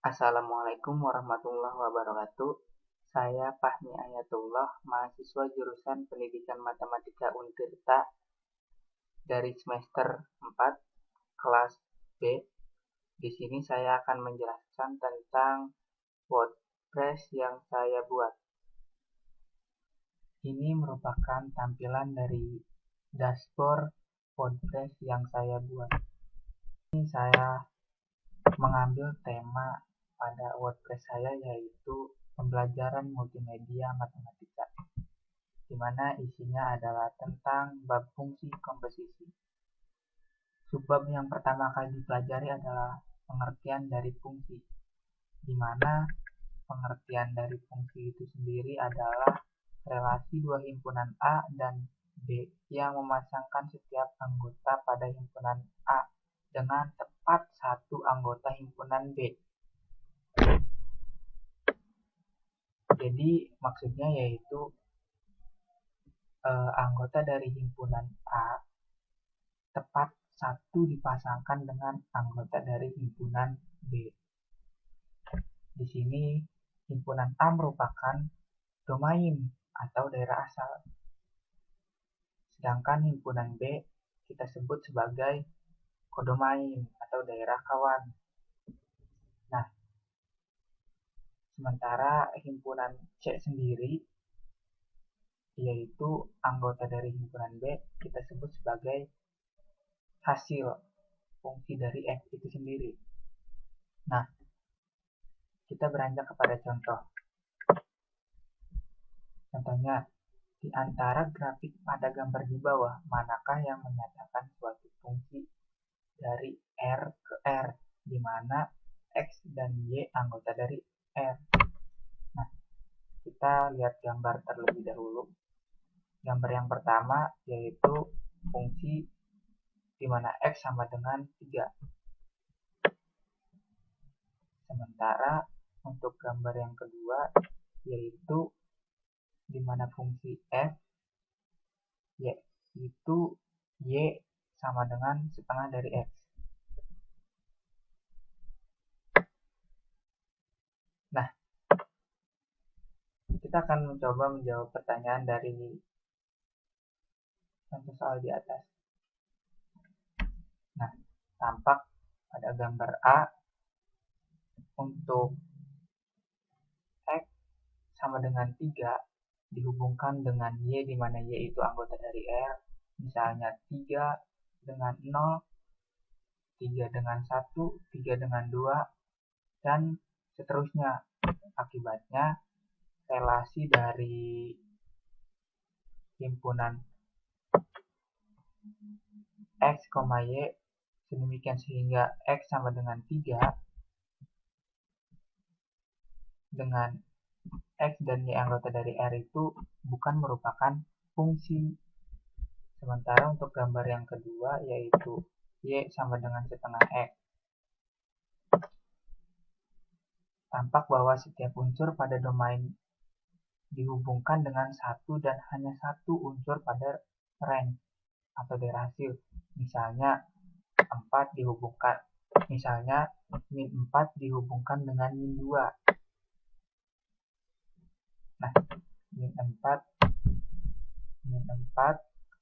Assalamualaikum warahmatullahi wabarakatuh. Saya Fahmi Ayatullah, mahasiswa jurusan Pendidikan Matematika Untirta dari semester 4, kelas B. Di sini saya akan menjelaskan tentang WordPress yang saya buat. Ini merupakan tampilan dari dashboard WordPress yang saya buat. Ini saya mengambil tema pada WordPress saya, yaitu pembelajaran multimedia matematika, di mana isinya adalah tentang bab fungsi komposisi. Subbab yang pertama kali dipelajari adalah pengertian dari fungsi, di mana pengertian dari fungsi itu sendiri adalah relasi dua himpunan A dan B yang memasangkan setiap anggota pada himpunan A dengan tepat satu anggota himpunan B. Jadi maksudnya yaitu anggota dari himpunan A tepat satu dipasangkan dengan anggota dari himpunan B. Di sini himpunan A merupakan domain atau daerah asal, sedangkan himpunan B kita sebut sebagai kodomain atau daerah kawan. Nah, sementara himpunan C sendiri, yaitu anggota dari himpunan B, kita sebut sebagai hasil fungsi dari F itu sendiri. Nah, kita beranjak kepada contoh. Contohnya, di antara grafik pada gambar di bawah, manakah yang menyatakan suatu fungsi dari R ke R, di mana X dan Y anggota dari R. Nah, kita lihat gambar terlebih dahulu. Gambar yang pertama yaitu fungsi di mana X sama dengan 3. Sementara untuk gambar yang kedua yaitu di mana fungsi F yaitu Y sama dengan setengah dari X. Nah, kita akan mencoba menjawab pertanyaan dari contoh soal di atas. Nah, tampak pada gambar A untuk X sama dengan 3 dihubungkan dengan Y, di mana Y itu anggota dari R, misalnya 3 dengan 0, 3 dengan 1, 3 dengan 2, dan seterusnya. Akibatnya, relasi dari himpunan X, Y sedemikian sehingga X sama dengan 3 dengan X dan Y anggota dari R itu bukan merupakan fungsi. Sementara untuk gambar yang kedua yaitu Y sama dengan setengah X, tampak bahwa setiap unsur pada domain dihubungkan dengan satu dan hanya satu unsur pada range atau daerah hasil. Misalnya 4 dihubungkan, misalnya min 4 dihubungkan dengan min 2. Nah, min 4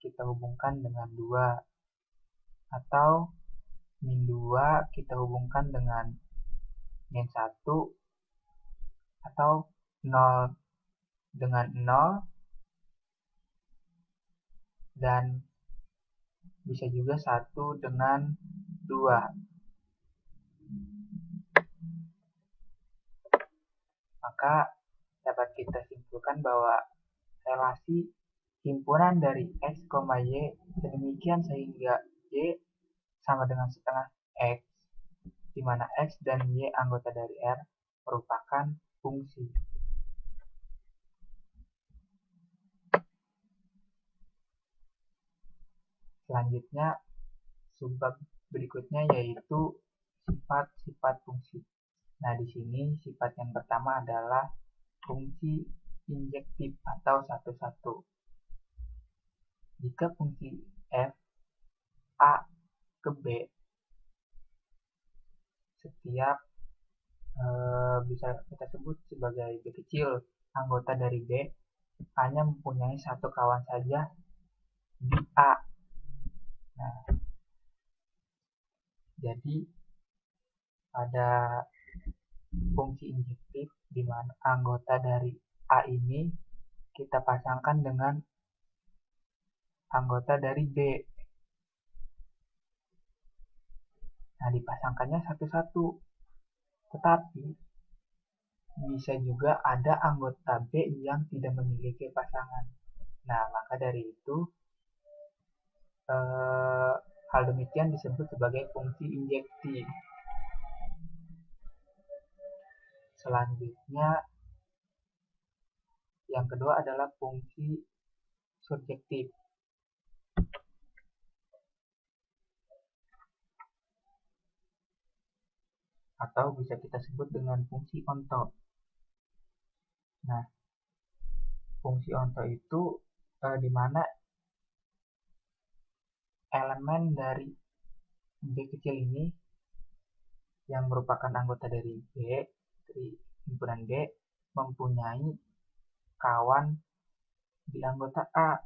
kita hubungkan dengan 2, atau min 2 kita hubungkan dengan min 1, atau 0 dengan 0, dan bisa juga 1 dengan 2. Maka dapat kita simpulkan bahwa relasi himpunan dari X, Y sedemikian sehingga Y sama dengan setengah X, di mana X dan Y anggota dari R merupakan fungsi. Selanjutnya, subbab berikutnya yaitu sifat-sifat fungsi. Nah, di sini sifat yang pertama adalah fungsi injektif atau satu-satu. Jika fungsi F A ke B, setiap bisa kita sebut sebagai B kecil, anggota dari B hanya mempunyai satu kawan saja di A. Nah, jadi pada fungsi injektif di mana anggota dari A ini kita pasangkan dengan anggota dari B. Nah, dipasangkannya satu-satu. Tetapi bisa juga ada anggota B yang tidak memiliki pasangan. Nah, maka dari itu hal demikian disebut sebagai fungsi injektif. Selanjutnya, yang kedua adalah fungsi surjektif. Atau bisa kita sebut dengan fungsi onto. Nah, fungsi onto itu di mana elemen dari B kecil ini yang merupakan anggota dari B, dari himpunan B, mempunyai kawan di anggota A.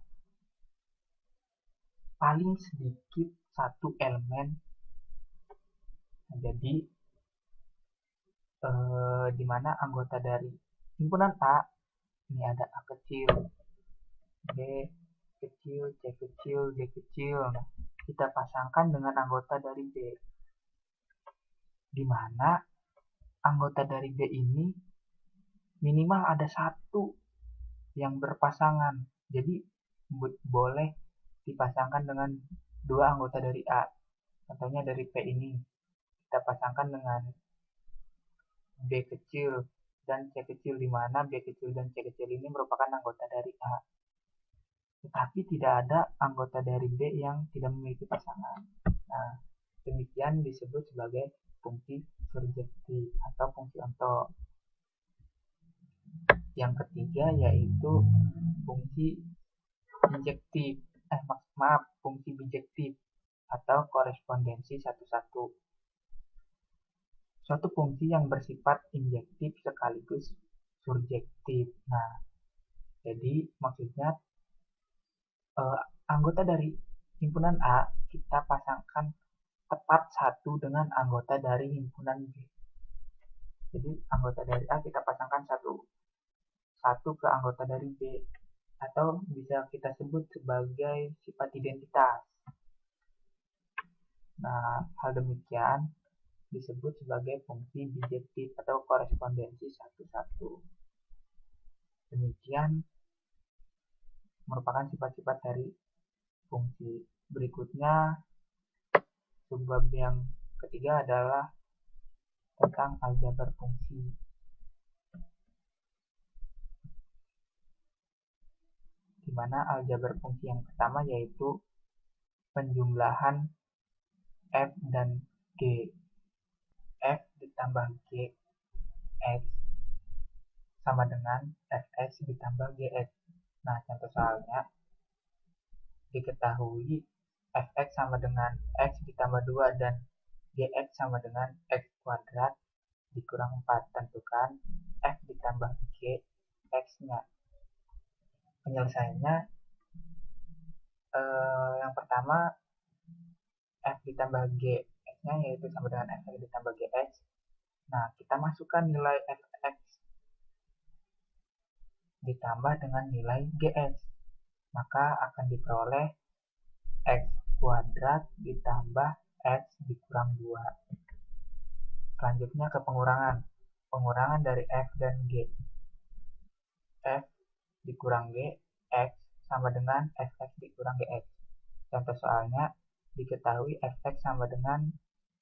Paling sedikit satu elemen. Nah, jadi di mana anggota dari himpunan A ini ada A kecil, B kecil, C kecil, D kecil. Nah, kita pasangkan dengan anggota dari B, di mana anggota dari B ini minimal ada satu yang berpasangan. Jadi boleh dipasangkan dengan dua anggota dari A. Contohnya dari P ini kita pasangkan dengan B kecil dan C kecil, di mana B kecil dan C kecil ini merupakan anggota dari A. Tetapi tidak ada anggota dari B yang tidak memiliki pasangan. Nah, demikian disebut sebagai fungsi surjektif atau fungsi onto. Yang ketiga yaitu fungsi injektif, fungsi bijektif atau korespondensi satu-satu. Suatu fungsi yang bersifat injektif sekaligus surjektif. Nah, jadi maksudnya anggota dari himpunan A kita pasangkan tepat satu dengan anggota dari himpunan B. Jadi anggota dari A kita pasangkan satu ke anggota dari B, atau bisa kita sebut sebagai sifat identitas. Nah, hal demikian disebut sebagai fungsi bijektif atau korespondensi satu-satu. Demikian merupakan sifat-sifat dari fungsi. Berikutnya, subbab yang ketiga adalah tentang aljabar fungsi. Di mana aljabar fungsi yang pertama yaitu penjumlahan F dan G. F ditambah G X sama dengan Fx ditambah Gx. Nah, contoh soalnya diketahui Fx sama dengan X ditambah 2 dan Gx sama dengan X kuadrat dikurang 4. Tentukan F ditambah G X-nya. Penyelesaiannya yang pertama F ditambah G X-nya yaitu sama dengan Fx ditambah Gx. Nah, kita masukkan nilai Fx ditambah dengan nilai Gx, maka akan diperoleh X kuadrat ditambah X dikurang 2. Selanjutnya ke pengurangan. Pengurangan dari F dan G. F dikurang G, X sama dengan Fx dikurang Gx. Contoh soalnya diketahui Fx sama dengan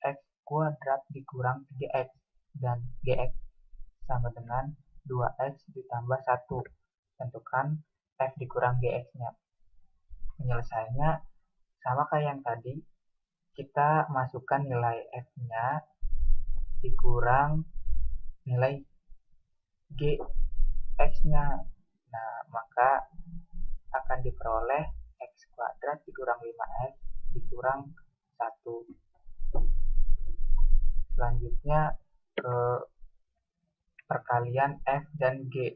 X kuadrat dikurang 3X dan Gx sama dengan 2X ditambah 1. Tentukan F dikurang Gx-nya. Penyelesaiannya sama kayak yang tadi, kita masukkan nilai F-nya dikurang nilai Gx-nya. Nah, maka akan diperoleh X kuadrat dikurang 5X dikurang 1. Selanjutnya ke perkalian F dan G.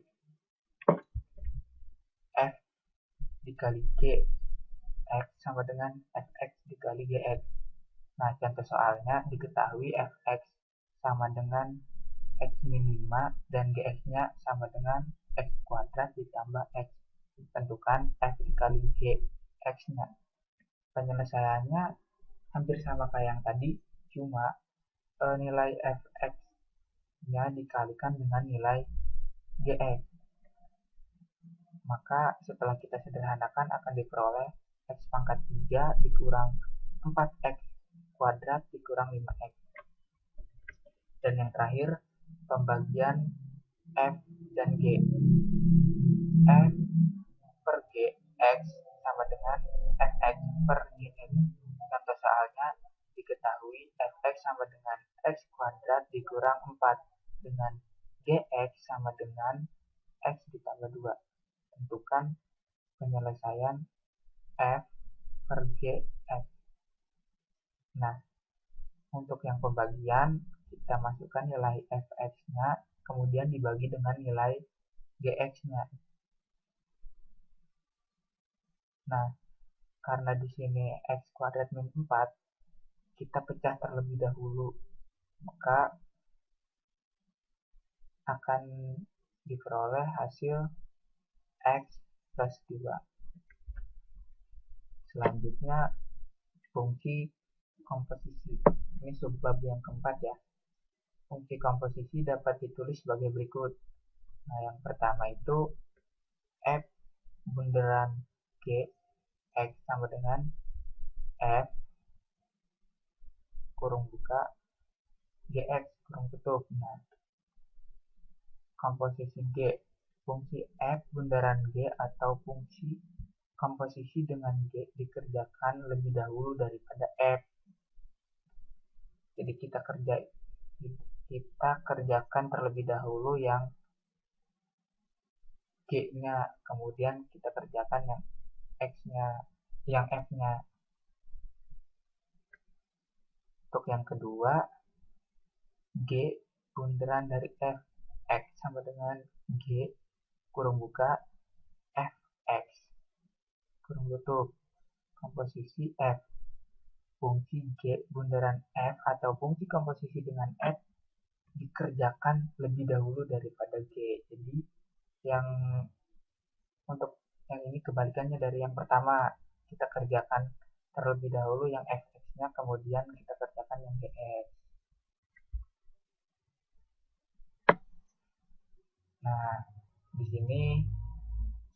F dikali G X sama dengan Fx dikali Gx. Nah, contoh soalnya diketahui Fx sama dengan X min 5 dan Gx-nya sama dengan X kuadrat ditambah X. Tentukan F dikali Gx-nya. Penyelesaiannya hampir sama kayak yang tadi, cuma nilai Fx-nya dikalikan dengan nilai Gx. Maka setelah kita sederhanakan akan diperoleh X pangkat 3 dikurang 4X kuadrat dikurang 5X. Dan yang terakhir, pembagian F dan G. F per Gx sama dengan Fx per Gx. Contoh soalnya diketahui Fx sama dengan X kuadrat dikurang 4 dengan Gx sama dengan X ditambah 2. Tentukan penyelesaian F per Gx. Nah, untuk yang pembagian, kita masukkan nilai Fx-nya, kemudian dibagi dengan nilai Gx-nya. Nah, karena di sini X kuadrat min 4, kita pecah terlebih dahulu. Maka akan diperoleh hasil X plus 2. Selanjutnya, fungsi komposisi. Ini subbab yang keempat ya. Fungsi komposisi dapat ditulis sebagai berikut. Nah, yang pertama itu F bunderan G X sama dengan F kurung buka Gx kurung tutup. Nah, komposisi G, fungsi F bundaran G atau fungsi komposisi dengan G dikerjakan lebih dahulu daripada F. Jadi kita kerjakan terlebih dahulu yang G-nya, kemudian kita kerjakan yang X-nya, yang F-nya. Untuk yang kedua, G bundaran dari F, X sama dengan G kurung buka Fx kurung tutup. Komposisi F, fungsi G bundaran F atau fungsi komposisi dengan F dikerjakan lebih dahulu daripada G. Jadi yang untuk yang ini kebalikannya dari yang pertama, kita kerjakan terlebih dahulu yang Fx-nya, kemudian kita kerjakan yang Gx. Nah, di sini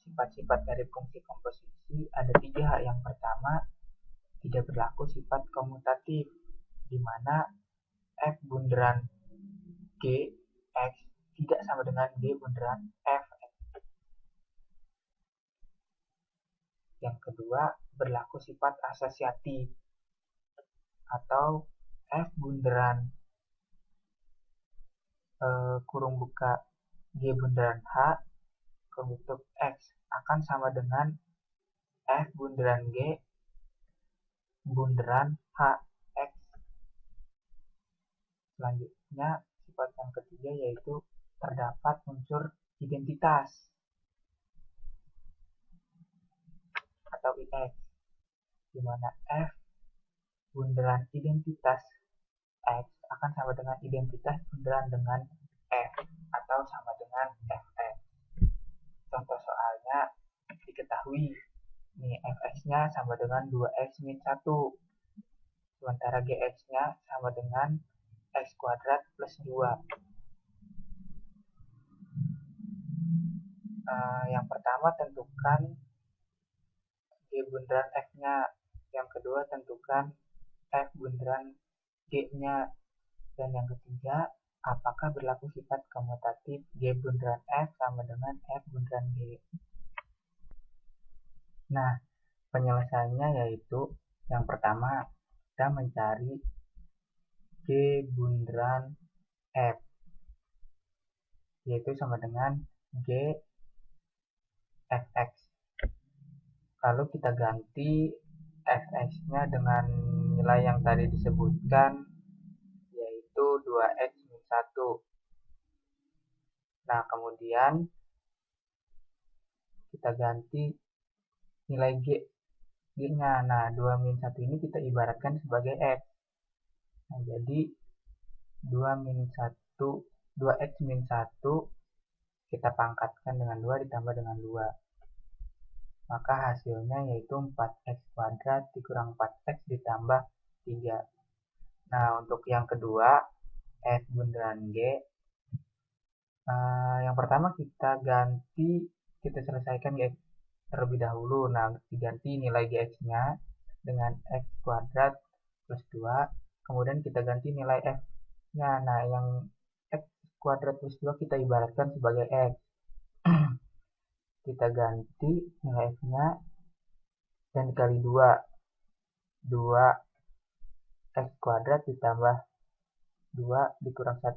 sifat-sifat dari fungsi komposisi ada 3. Yang pertama, tidak berlaku sifat komutatif, di mana F bundaran G X tidak sama dengan G bundaran F. Yang kedua, berlaku sifat asosiatif, atau F bundaran kurung buka G bundaran H kurung tutup X akan sama dengan F bundaran G bundaran H X. Selanjutnya, sifat yang ketiga yaitu terdapat unsur identitas atau IX, di mana F bundaran identitas X akan sama dengan identitas bundaran dengan F atau sama dengan Fx. Contoh soalnya diketahui nih Fx-nya sama dengan 2x min 1, sementara Gx-nya sama dengan x kuadrat plus 2. Yang pertama tentukan G bundaran F-nya, yang kedua tentukan F bundaran G-nya, dan yang ketiga apakah berlaku sifat komutatif G bundaran F sama dengan F bundaran G. Nah, penyelesaiannya yaitu yang pertama, kita mencari G bundaran F, yaitu sama dengan G Fx. Lalu kita ganti Fx-nya dengan nilai yang tadi disebutkan, yaitu 2x min 1. Nah, kemudian kita ganti nilai G-nya. Nah, 2 min 1 ini kita ibaratkan sebagai X. Nah, jadi 2x min 1 kita pangkatkan dengan 2 ditambah dengan 2. Maka hasilnya yaitu 4x kuadrat dikurang 4x ditambah 3. Nah, untuk yang kedua, F bundaran G. Yang pertama kita selesaikan G terlebih dahulu. Nah, diganti nilai Gx-nya dengan x kuadrat plus 2. Kemudian kita ganti nilai F-nya. Nah, yang x kuadrat plus 2 kita ibaratkan sebagai X. Kita ganti nilai F-nya dan dikali 2. 2x kuadrat ditambah 2 dikurang 1.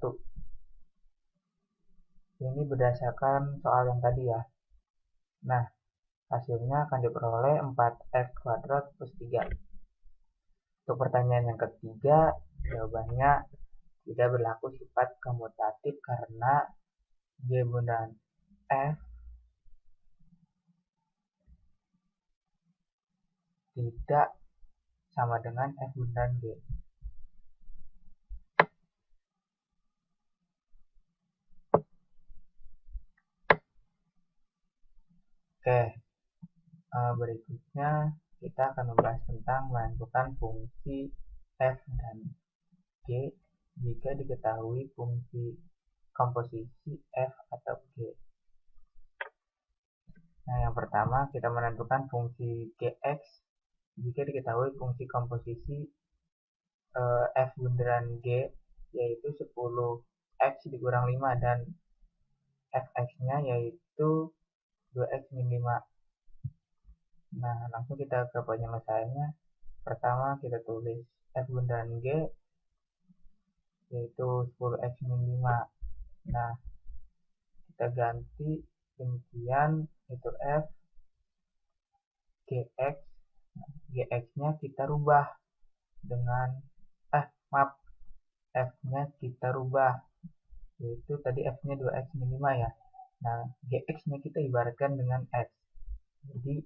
Ini berdasarkan soal yang tadi ya. Nah, hasilnya akan diperoleh 4x kuadrat plus 3. Untuk pertanyaan yang ketiga, jawabannya tidak berlaku sifat komutatif karena G bundaran F tidak sama dengan F bundaran G. Oke, berikutnya kita akan membahas tentang menentukan fungsi F dan G jika diketahui fungsi komposisi F atau G. Nah, yang pertama kita menentukan fungsi Gx jika diketahui fungsi komposisi F bundaran G yaitu 10x dikurang 5 dan Fx-nya yaitu 2x min 5. Nah, langsung kita ke penyelesaiannya. Pertama kita tulis F bundaran G yaitu 10x min 5. Nah, kita ganti demikian itu F Gx. Gx-nya kita rubah dengan F-nya kita rubah yaitu tadi F-nya 2x min 5 ya. Nah, Gx-nya kita ibaratkan dengan X. Jadi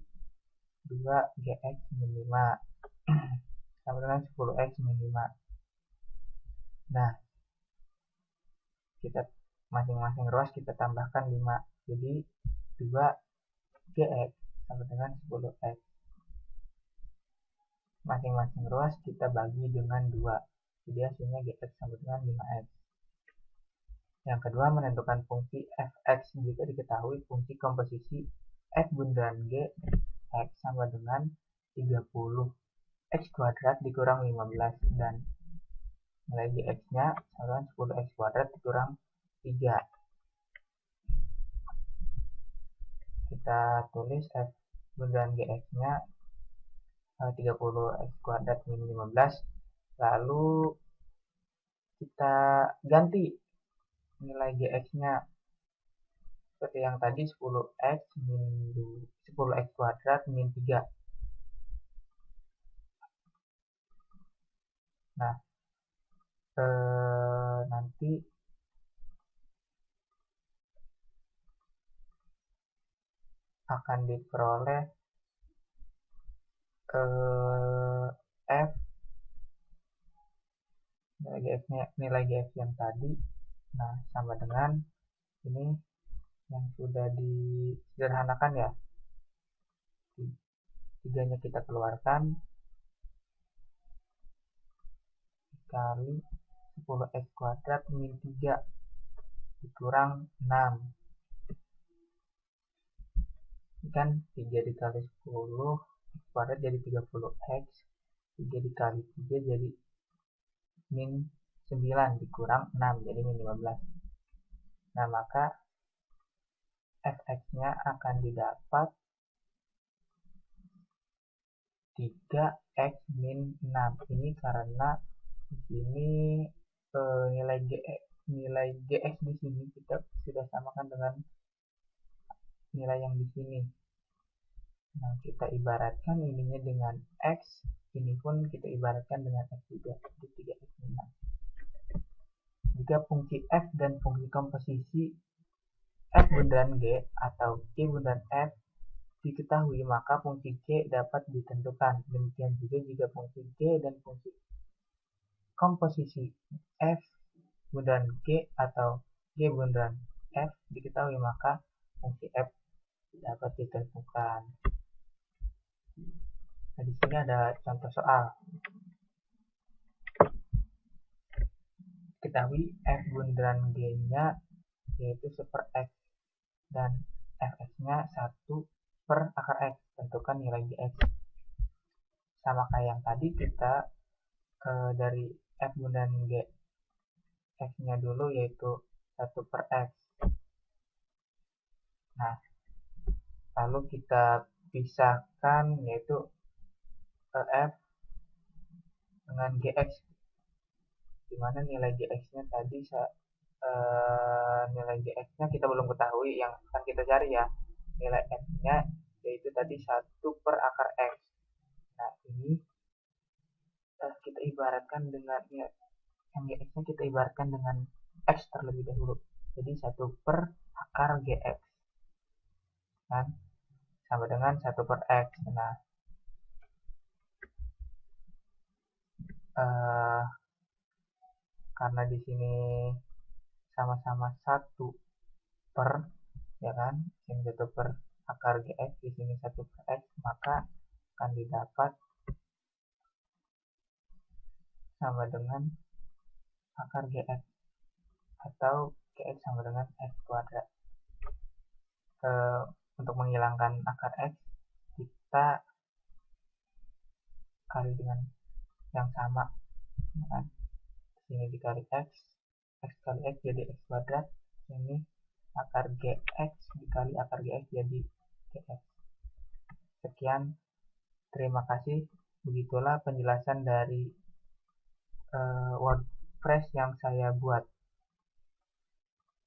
2Gx min 5 sama dengan 10x min 5. Nah, kita masing-masing ruas kita tambahkan 5. Jadi 2Gx sama dengan 10x. Masing-masing ruas kita bagi dengan 2. Jadi hasilnya Gx sama dengan 5x. Yang kedua, menentukan fungsi Fx jika diketahui fungsi komposisi F bundaran G X sama dengan 30x kuadrat dikurang 15 dan nilai Gx-nya sama dengan 10x kuadrat dikurang 3. Kita tulis F bundaran Gx-nya 30x kuadrat min 15. Lalu kita ganti nilai Gx-nya seperti yang tadi 10x kuadrat min 3. Nah, nanti akan diperoleh F nilai Gx yang tadi. Nah, sama dengan ini yang sudah disederhanakan ya. Tiganya kita keluarkan dikali 10x kuadrat min 3 dikurang 6. Ini kan 3 dikali 10 x kuadrat jadi 30x. 3 dikali 3 jadi min 9 dikurang 6 jadi min 15. Nah, maka Fx-nya akan didapat 3x min 6. Ini karena di sini nilai Gx di sini kita sudah samakan dengan nilai yang di sini. Nah, kita ibaratkan ininya dengan x, ini pun kita ibaratkan dengan x juga, jadi 3x min 6. Jika fungsi f dan fungsi komposisi F bundaran G atau G bundaran F diketahui, maka fungsi G dapat ditentukan. Demikian juga jika fungsi G dan fungsi komposisi F bundaran G atau G bundaran F diketahui, maka fungsi F dapat ditentukan. Nah, di sini ada contoh soal. Ketahui F bundaran G-nya yaitu 1 per X dan Fx-nya 1 per akar X. Tentukan nilai Gx. Sama kayak yang tadi, kita dari F bundaran G X-nya dulu yaitu 1 per X. Nah, lalu kita pisahkan yaitu F dengan Gx, dimana nilai Gx-nya tadi nilai Gx-nya kita belum ketahui, yang akan kita cari ya nilai X-nya yaitu tadi 1 per akar X. Nah, ini kita ibaratkan dengan yang Gx-nya kita ibaratkan dengan X terlebih dahulu. Jadi 1 per akar Gx kan sama dengan 1 per X. Nah, karena di sini sama-sama 1 per, ya kan, ini 1 per akar Gx, di sini 1 per X, maka akan didapat sama dengan akar Gx atau Gx sama dengan X kuadrat. Untuk menghilangkan akar X, kita kali dengan yang sama, ya kan? Sini dikali X kali X jadi X kuadrat, ini akar Gx dikali akar Gx jadi Gx. Sekian, terima kasih. Begitulah penjelasan dari WordPress yang saya buat.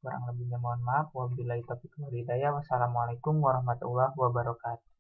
Kurang lebihnya mohon maaf. Wabillahi taufiq wal hidayah. Wassalamualaikum warahmatullahi wabarakatuh.